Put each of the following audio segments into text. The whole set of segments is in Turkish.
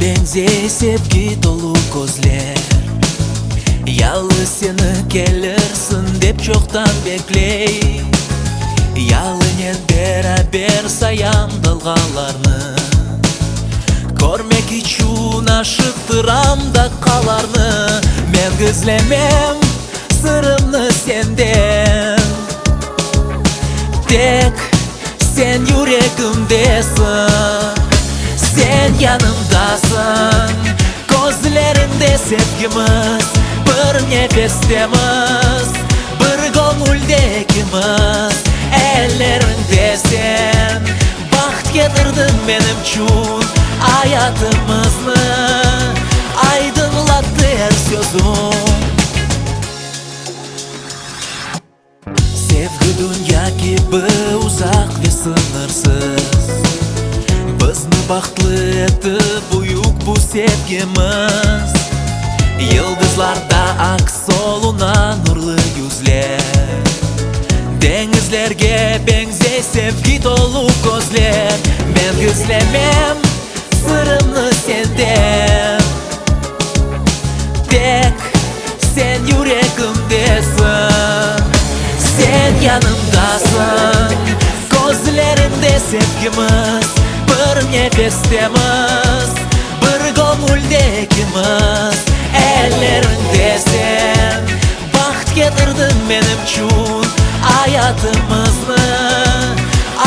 Benze sevgi dolu gözler. Yalnız seni gelirsin dep çoktan bekley. Yalinen beraber sayan dalgalarını görmek için aşıktıram dakikalarını. Men gizlemem sırrımı senden, tek sen yüreğimdesin, sen yanımdasın. Gözlerinde sevgimiz, bir nefestemiz, bir gönüldekimiz. Ellerinde sen baxt getirdin benim için. Hayatımızı aydınlattı her sözüm. Sevgi dünya gibi uzak ve sınırsız. Bizni baxtlı etti buyuk bu sevgimiz. Yıldızlarda aksolunan nurlu yüzler, denizlerge benze sevgi dolu gözler. Men gizlemem sırrımı senden, tek sen yüreğimdesin, sen yanımdasın. Gözlerinde sevgimiz, bir nefestemiz, bir gönüldekimiz. Ellerinde sen baxt getirdin benim için. Hayatımızı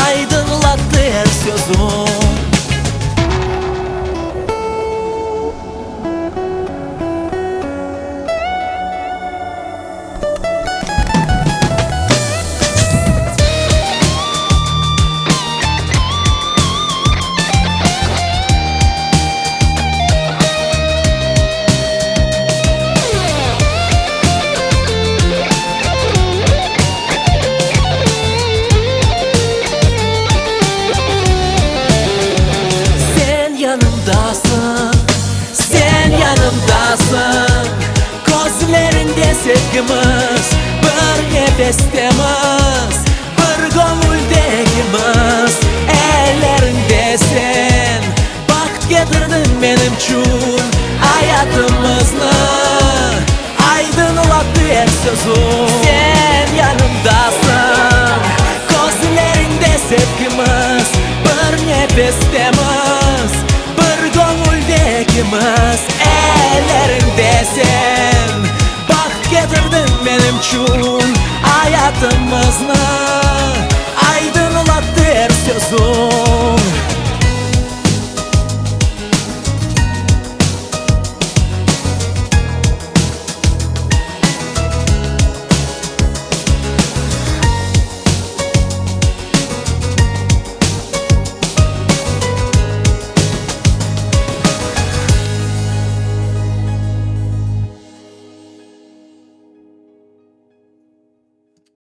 aydınlattı her sözüm. Sen yanımdasın, gözlerinde sevgimiz, bir nefestemiz, bir gönüldekimiz. Ellerinde sen baxt getirdin benim için. Hayatımızı aydınlattı her sözüm. Sen yanımdasın, gözlerinde sevgimiz, bir nefestemiz, bir gönüldekimiz. Ellerinde sen baxt getirdin benim için. Hayatımızı